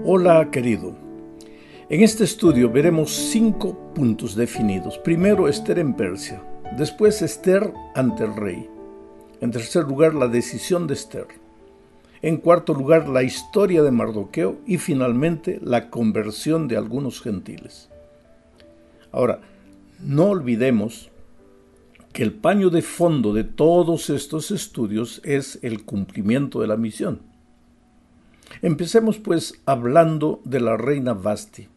Hola querido, en este estudio veremos 5 puntos definidos. Primero, Ester en Persia, después Ester ante el rey. En tercer lugar, la decisión de Ester. En cuarto lugar, la historia de Mardoqueo y finalmente la conversión de algunos gentiles. Ahora, no olvidemos que el paño de fondo de todos estos estudios es el cumplimiento de la misión. Empecemos pues hablando de la reina Vasti.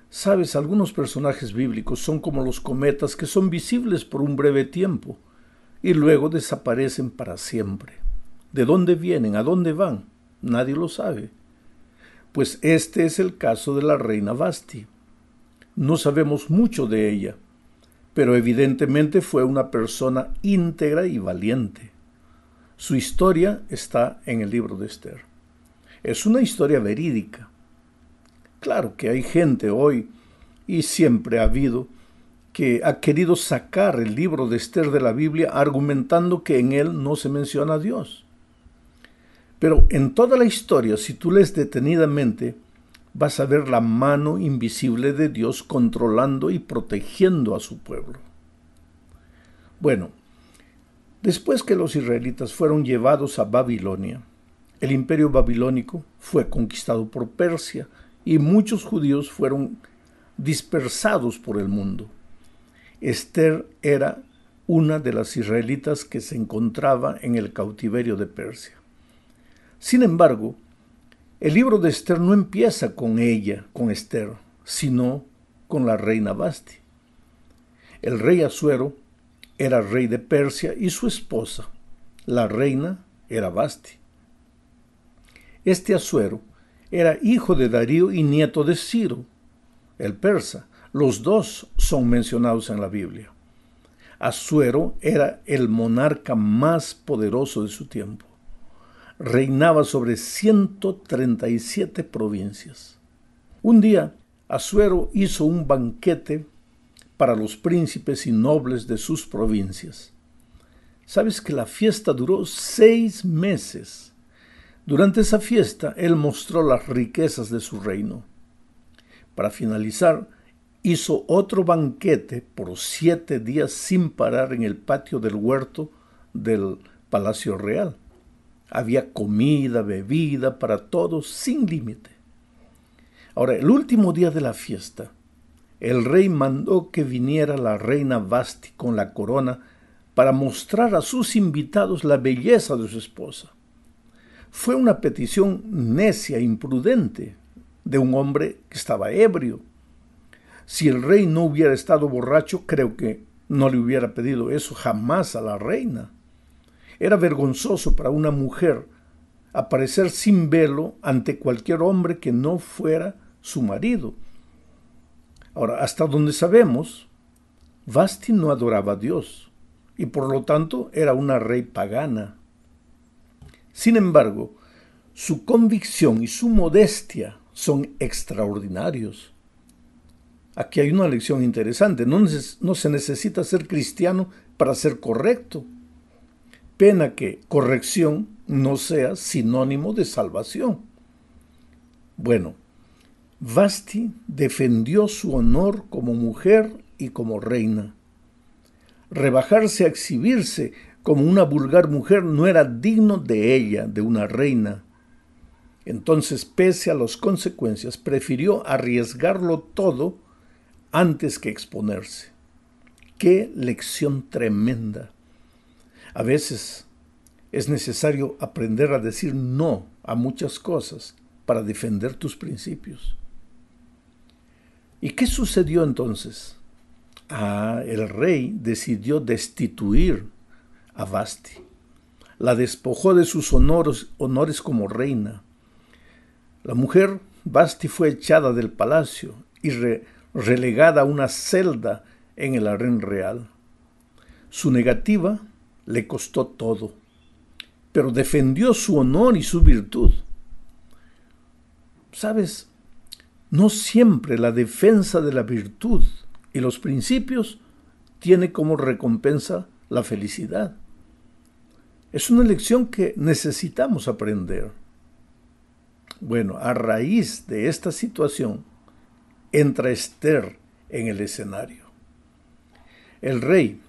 Sabes, algunos personajes bíblicos son como los cometas que son visibles por un breve tiempo y luego desaparecen para siempre. ¿De dónde vienen? ¿A dónde van? Nadie lo sabe. Pues este es el caso de la reina Vasti. No sabemos mucho de ella, pero evidentemente fue una persona íntegra y valiente. Su historia está en el libro de Ester. Es una historia verídica. Claro que hay gente hoy, y siempre ha habido, que ha querido sacar el libro de Ester de la Biblia argumentando que en él no se menciona a Dios. Pero en toda la historia, si tú lees detenidamente, vas a ver la mano invisible de Dios controlando y protegiendo a su pueblo. Bueno, después que los israelitas fueron llevados a Babilonia, el imperio babilónico fue conquistado por Persia y muchos judíos fueron dispersados por el mundo. Ester era una de las israelitas que se encontraba en el cautiverio de Persia. Sin embargo, el libro de Ester no empieza con ella, con Ester, sino con la reina Vasti. El rey Asuero era rey de Persia y su esposa, la reina, era Vasti. Este Asuero era hijo de Darío y nieto de Ciro, el persa. Los dos son mencionados en la Biblia. Asuero era el monarca más poderoso de su tiempo. Reinaba sobre 137 provincias. Un día, Asuero hizo un banquete para los príncipes y nobles de sus provincias. ¿Sabes que la fiesta duró 6 meses? Durante esa fiesta, él mostró las riquezas de su reino. Para finalizar, hizo otro banquete por 7 días sin parar en el patio del huerto del Palacio Real. Había comida, bebida para todos sin límite. Ahora, el último día de la fiesta, el rey mandó que viniera la reina Vasti con la corona para mostrar a sus invitados la belleza de su esposa. Fue una petición necia e imprudente de un hombre que estaba ebrio. Si el rey no hubiera estado borracho, creo que no le hubiera pedido eso jamás a la reina. Era vergonzoso para una mujer aparecer sin velo ante cualquier hombre que no fuera su marido. Ahora, hasta donde sabemos, Vasti no adoraba a Dios y por lo tanto era una rey pagana. Sin embargo, su convicción y su modestia son extraordinarios. Aquí hay una lección interesante. No se necesita ser cristiano para ser correcto. Pena que corrección no sea sinónimo de salvación. Bueno, Vasti defendió su honor como mujer y como reina. Rebajarse a exhibirse como una vulgar mujer no era digno de ella, de una reina. Entonces, pese a las consecuencias, prefirió arriesgarlo todo antes que exponerse. ¡Qué lección tremenda! A veces es necesario aprender a decir no a muchas cosas para defender tus principios. ¿Y qué sucedió entonces? El rey decidió destituir a Vasti. La despojó de sus honores como reina. La mujer Vasti fue echada del palacio y relegada a una celda en el harén real. Su negativa le costó todo, pero defendió su honor y su virtud. ¿Sabes? No siempre la defensa de la virtud y los principios tiene como recompensa la felicidad. Es una lección que necesitamos aprender. Bueno, a raíz de esta situación, entra Esther en el escenario. El rey,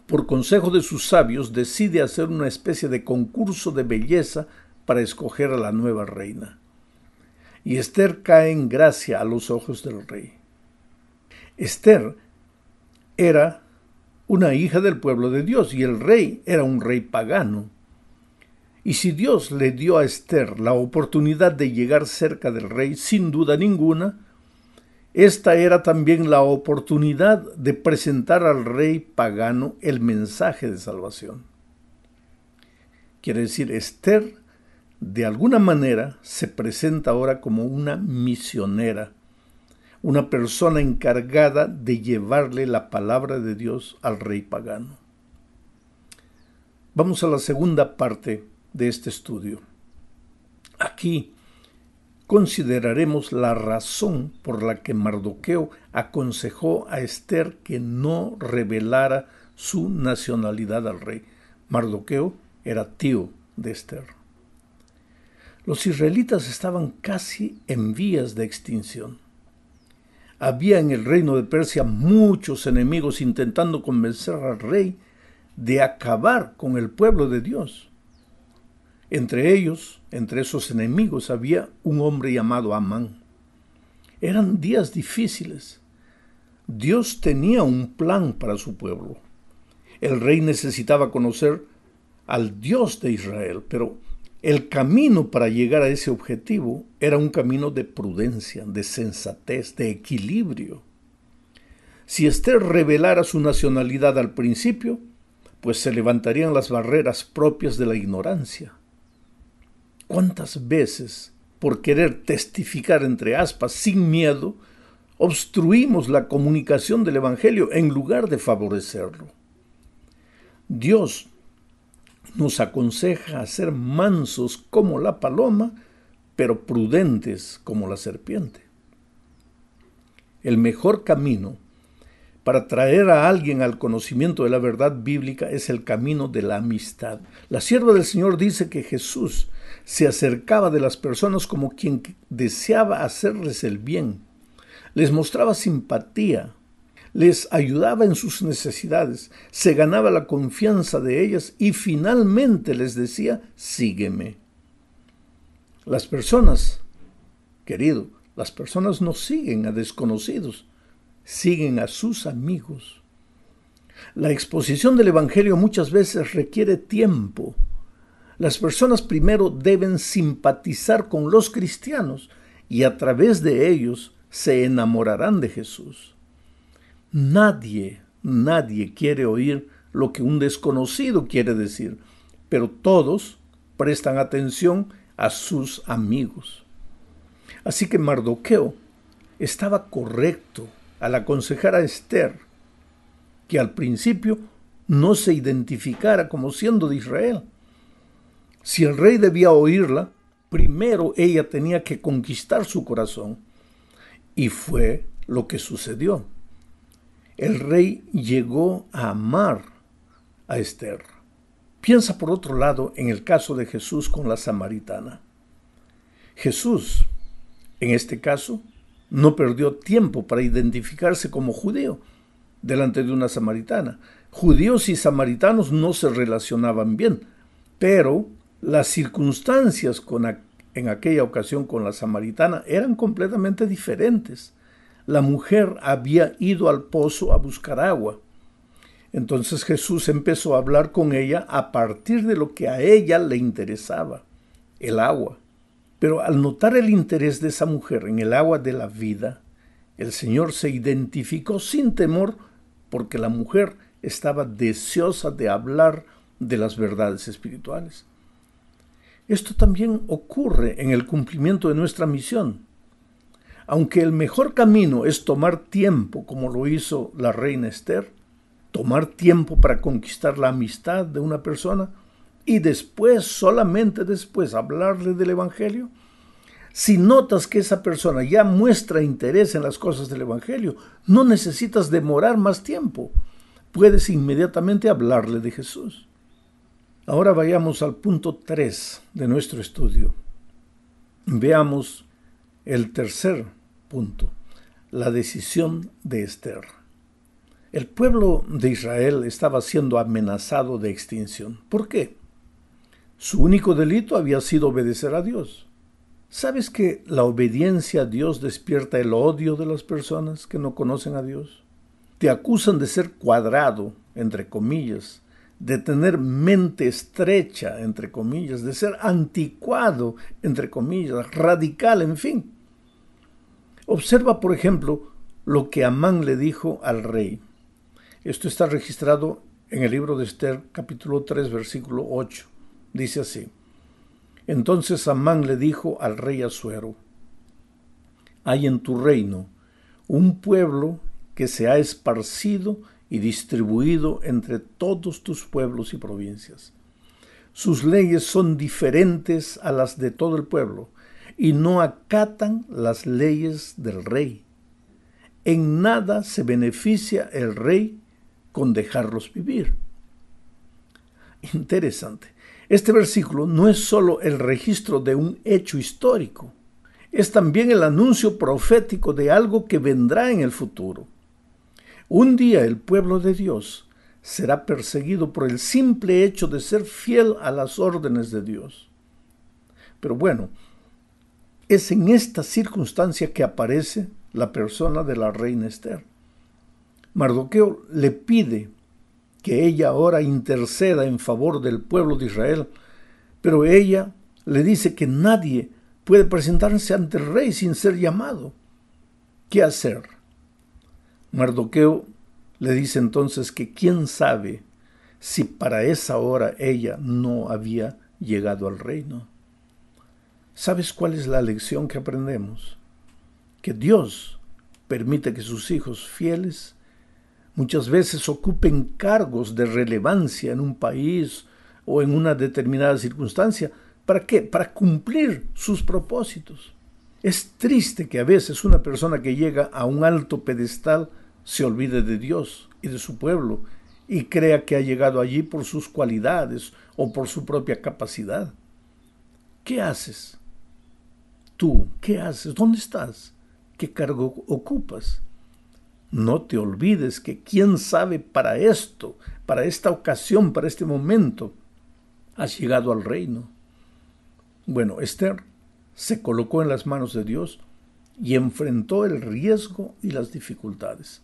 por consejo de sus sabios, decide hacer una especie de concurso de belleza para escoger a la nueva reina. Y Esther cae en gracia a los ojos del rey. Esther era una hija del pueblo de Dios y el rey era un rey pagano. Y si Dios le dio a Esther la oportunidad de llegar cerca del rey, sin duda ninguna, esta era también la oportunidad de presentar al rey pagano el mensaje de salvación. Quiere decir, Esther, de alguna manera, se presenta ahora como una misionera, una persona encargada de llevarle la palabra de Dios al rey pagano. Vamos a la segunda parte de este estudio. Aquí consideraremos la razón por la que Mardoqueo aconsejó a Esther que no revelara su nacionalidad al rey. Mardoqueo era tío de Esther. Los israelitas estaban casi en vías de extinción. Había en el reino de Persia muchos enemigos intentando convencer al rey de acabar con el pueblo de Dios. Entre ellos, entre esos enemigos, había un hombre llamado Amán. Eran días difíciles. Dios tenía un plan para su pueblo. El rey necesitaba conocer al Dios de Israel, pero el camino para llegar a ese objetivo era un camino de prudencia, de sensatez, de equilibrio. Si Esther revelara su nacionalidad al principio, pues se levantarían las barreras propias de la ignorancia. ¿Cuántas veces, por querer testificar entre aspas sin miedo, obstruimos la comunicación del Evangelio en lugar de favorecerlo? Dios nos aconseja ser mansos como la paloma, pero prudentes como la serpiente. El mejor camino para traer a alguien al conocimiento de la verdad bíblica es el camino de la amistad. La sierva del Señor dice que Jesús se acercaba de las personas como quien deseaba hacerles el bien. Les mostraba simpatía, les ayudaba en sus necesidades, se ganaba la confianza de ellas y finalmente les decía, sígueme. Las personas, querido, las personas no siguen a desconocidos, siguen a sus amigos. La exposición del Evangelio muchas veces requiere tiempo. Las personas primero deben simpatizar con los cristianos y a través de ellos se enamorarán de Jesús. Nadie quiere oír lo que un desconocido quiere decir, pero todos prestan atención a sus amigos. Así que Mardoqueo estaba correcto al aconsejar a Esther que al principio no se identificara como siendo de Israel. Si el rey debía oírla, primero ella tenía que conquistar su corazón. Y fue lo que sucedió. El rey llegó a amar a Esther. Piensa por otro lado en el caso de Jesús con la samaritana. Jesús, en este caso, no perdió tiempo para identificarse como judío delante de una samaritana. Judíos y samaritanos no se relacionaban bien, pero las circunstancias en aquella ocasión con la samaritana eran completamente diferentes. La mujer había ido al pozo a buscar agua. Entonces Jesús empezó a hablar con ella a partir de lo que a ella le interesaba, el agua. Pero al notar el interés de esa mujer en el agua de la vida, el Señor se identificó sin temor porque la mujer estaba deseosa de hablar de las verdades espirituales. Esto también ocurre en el cumplimiento de nuestra misión. Aunque el mejor camino es tomar tiempo, como lo hizo la reina Esther, tomar tiempo para conquistar la amistad de una persona y después, solamente después, hablarle del Evangelio. Si notas que esa persona ya muestra interés en las cosas del Evangelio, no necesitas demorar más tiempo. Puedes inmediatamente hablarle de Jesús. Ahora vayamos al punto 3 de nuestro estudio. Veamos el tercer punto, la decisión de Esther. El pueblo de Israel estaba siendo amenazado de extinción. ¿Por qué? Su único delito había sido obedecer a Dios. ¿Sabes que la obediencia a Dios despierta el odio de las personas que no conocen a Dios? Te acusan de ser cuadrado, entre comillas, de tener mente estrecha, entre comillas, de ser anticuado, entre comillas, radical, en fin. Observa, por ejemplo, lo que Amán le dijo al rey. Esto está registrado en el libro de Esther, capítulo 3, versículo 8. Dice así: Entonces Amán le dijo al rey Asuero: Hay en tu reino un pueblo que se ha esparcido y distribuido entre todos tus pueblos y provincias. Sus leyes son diferentes a las de todo el pueblo y no acatan las leyes del rey. En nada se beneficia el rey con dejarlos vivir. Interesante. Este versículo no es solo el registro de un hecho histórico, es también el anuncio profético de algo que vendrá en el futuro. Un día el pueblo de Dios será perseguido por el simple hecho de ser fiel a las órdenes de Dios. Pero bueno, es en esta circunstancia que aparece la persona de la reina Esther. Mardoqueo le pide que ella ahora interceda en favor del pueblo de Israel, pero ella le dice que nadie puede presentarse ante el rey sin ser llamado. ¿Qué hacer? Mardoqueo le dice entonces que quién sabe si para esa hora ella no había llegado al reino. ¿Sabes cuál es la lección que aprendemos? Que Dios permite que sus hijos fieles muchas veces ocupen cargos de relevancia en un país o en una determinada circunstancia. ¿Para qué? Para cumplir sus propósitos. Es triste que a veces una persona que llega a un alto pedestal se olvide de Dios y de su pueblo y crea que ha llegado allí por sus cualidades o por su propia capacidad. ¿Qué haces? Tú, ¿qué haces? ¿Dónde estás? ¿Qué cargo ocupas? No te olvides que quién sabe para esto, para esta ocasión, para este momento, has llegado al reino. Bueno, Esther se colocó en las manos de Dios y enfrentó el riesgo y las dificultades.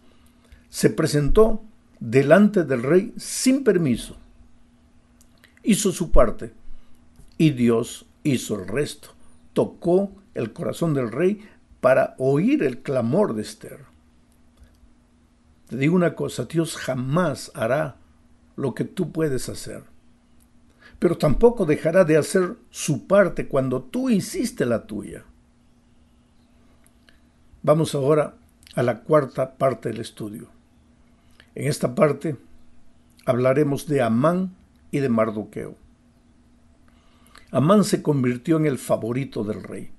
Se presentó delante del rey sin permiso. Hizo su parte y Dios hizo el resto. Tocó el corazón del rey para oír el clamor de Esther. Te digo una cosa, Dios jamás hará lo que tú puedes hacer, pero tampoco dejará de hacer su parte cuando tú hiciste la tuya. Vamos ahora a la cuarta parte del estudio. En esta parte hablaremos de Amán y de Mardoqueo. Amán se convirtió en el favorito del rey.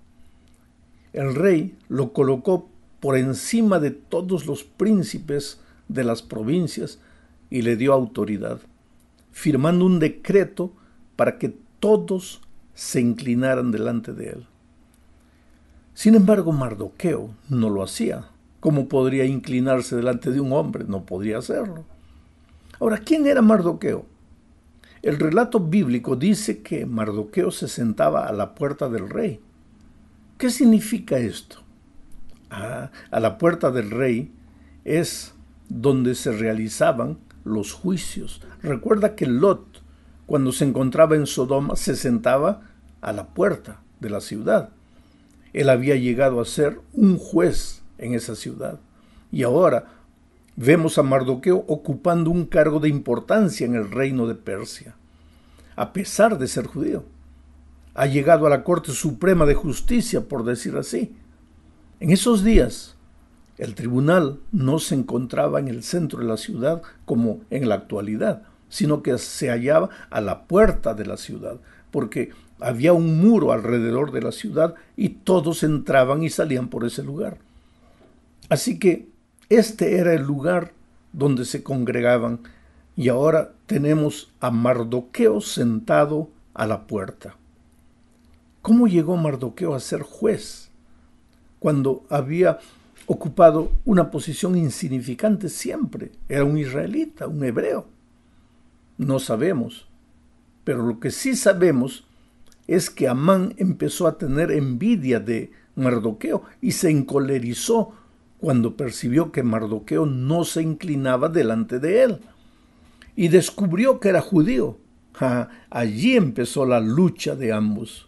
El rey lo colocó por encima de todos los príncipes de las provincias y le dio autoridad, firmando un decreto para que todos se inclinaran delante de él. Sin embargo, Mardoqueo no lo hacía. ¿Cómo podría inclinarse delante de un hombre? No podría hacerlo. Ahora, ¿quién era Mardoqueo? El relato bíblico dice que Mardoqueo se sentaba a la puerta del rey. ¿Qué significa esto? A la puerta del rey es donde se realizaban los juicios. Recuerda que Lot, cuando se encontraba en Sodoma, se sentaba a la puerta de la ciudad. Él había llegado a ser un juez en esa ciudad. Y ahora vemos a Mardoqueo ocupando un cargo de importancia en el reino de Persia. A pesar de ser judío, ha llegado a la Corte Suprema de Justicia, por decir así. En esos días, el tribunal no se encontraba en el centro de la ciudad como en la actualidad, sino que se hallaba a la puerta de la ciudad, porque había un muro alrededor de la ciudad y todos entraban y salían por ese lugar. Así que este era el lugar donde se congregaban y ahora tenemos a Mardoqueo sentado a la puerta. ¿Cómo llegó Mardoqueo a ser juez cuando había ocupado una posición insignificante siempre? Era un israelita, un hebreo. No sabemos, pero lo que sí sabemos es que Amán empezó a tener envidia de Mardoqueo y se encolerizó cuando percibió que Mardoqueo no se inclinaba delante de él y descubrió que era judío. Allí empezó la lucha de ambos,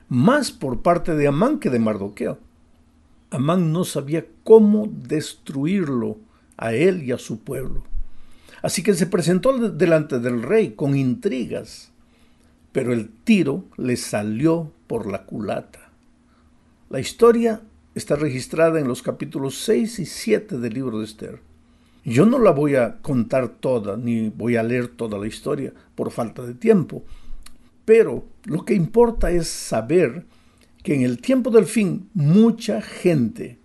más por parte de Amán que de Mardoqueo. Amán no sabía cómo destruirlo a él y a su pueblo. Así que se presentó delante del rey con intrigas, pero el tiro le salió por la culata. La historia está registrada en los capítulos 6 y 7 del libro de Esther. Yo no la voy a contar toda, ni voy a leer toda la historia por falta de tiempo, pero lo que importa es saber que en el tiempo del fin mucha gente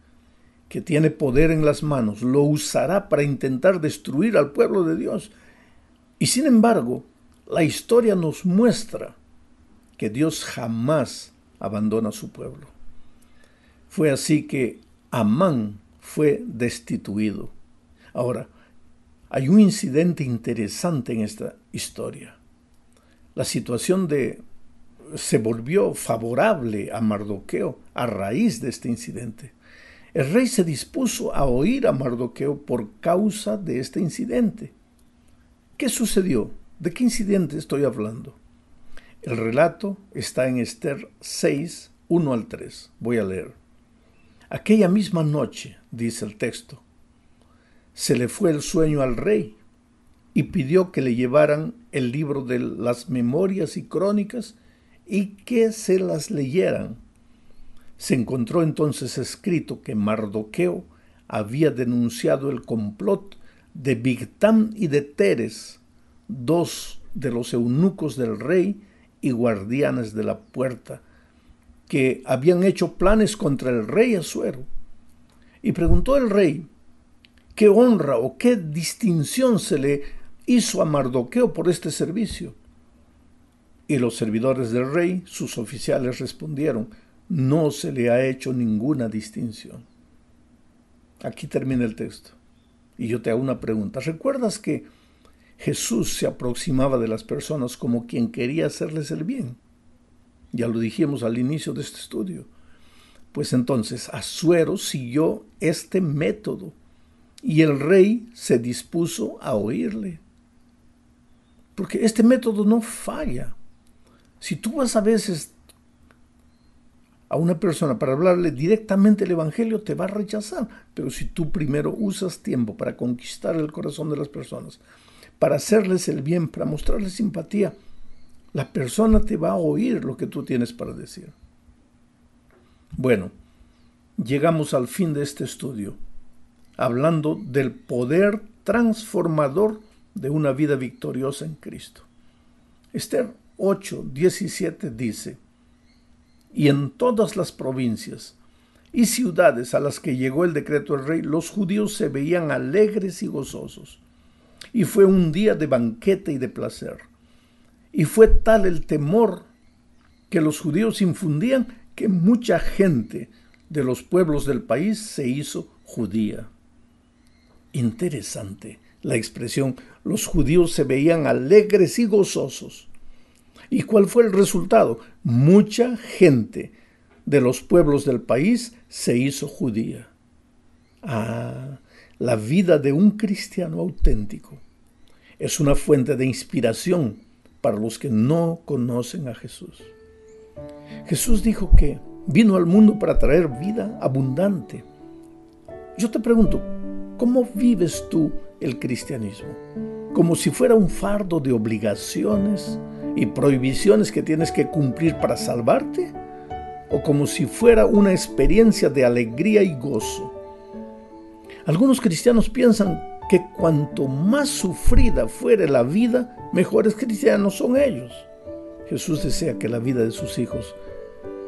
que tiene poder en las manos lo usará para intentar destruir al pueblo de Dios. Y sin embargo, la historia nos muestra que Dios jamás abandona a su pueblo. Fue así que Amán fue destituido. Ahora, hay un incidente interesante en esta historia. La situación se volvió favorable a Mardoqueo a raíz de este incidente. El rey se dispuso a oír a Mardoqueo por causa de este incidente. ¿Qué sucedió? ¿De qué incidente estoy hablando? El relato está en Esther 6, 1 al 3. Voy a leer. Aquella misma noche, dice el texto, se le fue el sueño al rey y pidió que le llevaran el libro de las memorias y crónicas y que se las leyeran. Se encontró entonces escrito que Mardoqueo había denunciado el complot de Bigtán y de Teres, dos de los eunucos del rey y guardianes de la puerta, que habían hecho planes contra el rey Asuero. Y preguntó el rey, ¿qué honra o qué distinción se le hizo a Mardoqueo por este servicio? Y los servidores del rey, sus oficiales, respondieron, no se le ha hecho ninguna distinción. Aquí termina el texto. Y yo te hago una pregunta. ¿Recuerdas que Jesús se aproximaba de las personas como quien quería hacerles el bien? Ya lo dijimos al inicio de este estudio. Pues entonces Asuero siguió este método y el rey se dispuso a oírle. Porque este método no falla. Si tú vas a veces a una persona para hablarle directamente el evangelio, te va a rechazar. Pero si tú primero usas tiempo para conquistar el corazón de las personas, para hacerles el bien, para mostrarles simpatía, la persona te va a oír lo que tú tienes para decir. Bueno, llegamos al fin de este estudio, hablando del poder transformador de una vida victoriosa en Cristo. Esther 8:17 dice, y en todas las provincias y ciudades a las que llegó el decreto del rey, los judíos se veían alegres y gozosos. Y fue un día de banquete y de placer. Y fue tal el temor que los judíos infundían que mucha gente de los pueblos del país se hizo judía. Interesante la expresión, los judíos se veían alegres y gozosos. ¿Y cuál fue el resultado? Mucha gente de los pueblos del país se hizo judía. La vida de un cristiano auténtico es una fuente de inspiración para los que no conocen a Jesús. Jesús dijo que vino al mundo para traer vida abundante. Yo te pregunto, ¿cómo vives tú el cristianismo? ¿Como si fuera un fardo de obligaciones y prohibiciones que tienes que cumplir para salvarte? ¿O como si fuera una experiencia de alegría y gozo? Algunos cristianos piensan que cuanto más sufrida fuere la vida, mejores cristianos son ellos. Jesús desea que la vida de sus hijos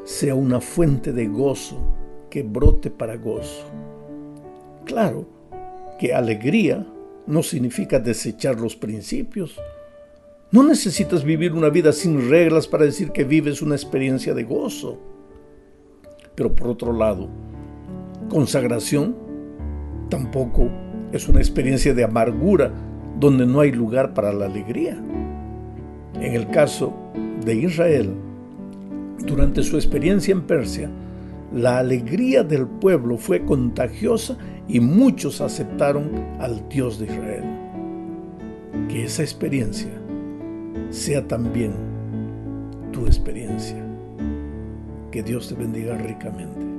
sea una fuente de gozo, que brote para gozo. Claro que alegría no significa desechar los principios. No necesitas vivir una vida sin reglas para decir que vives una experiencia de gozo. Pero por otro lado, consagración tampoco es una experiencia de amargura donde no hay lugar para la alegría. En el caso de Israel, durante su experiencia en Persia, la alegría del pueblo fue contagiosa y muchos aceptaron al Dios de Israel. Que esa experiencia sea también tu experiencia. Que Dios te bendiga ricamente.